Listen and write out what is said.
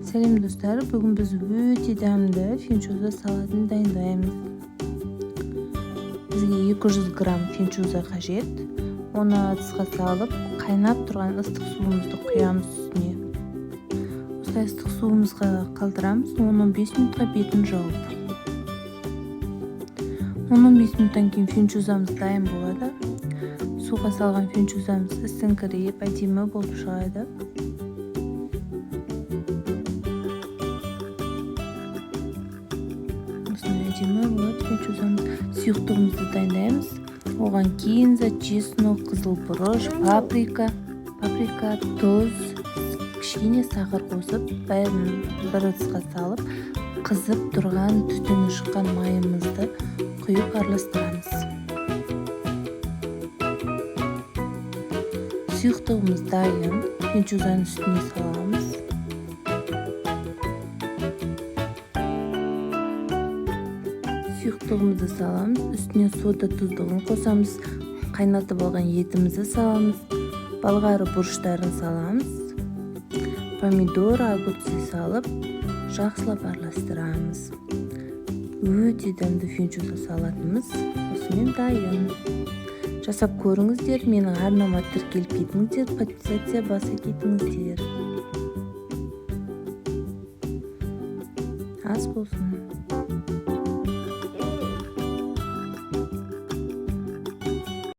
Салем достар, бүгін біз өте дәмді финчуза салатын дайындаймыз. Бізге 200 грамм финчуза қажет. Оны ыдысқа салып, қайнап тұрған ыстық суымызды құямыз үстіне. Осылай ыстық суымызға қалдырамыз, 10-15 минутқа бетін жауып. 10-15 минуттан кейін финчузамыз дайын болады. Суға салған финчузамыз ісіңкіреп, әдемі болып шығады. Әдемі болады финчузамыз. Сұйықтығымызды дайындаймыз. Оған кинза, чеснок, қызыл бұрыш, паприка, тұз, кішкене сахар қосып, бәрін бір ыдысқа салып, қызып тұрған түтіні шыққан майымызды құйып араластырамыз. Сұйықтығымыз дайын, финчузаның үстіне саламыз. Сұйықтығымызды саламыз, үстіне сода тұздығын қосамыз, қайнатып алған етімізді саламыз, балғары бұрыштарын саламыз, помидор, огурцы салып, жақсылап араластырамыз. Өте дәмді финчуза салатымыз осымен дайын. Жасап көріңіздер, менің арнама тіркеліп кетіңіздер, подписация баса кетіңіздер. Ас болсын.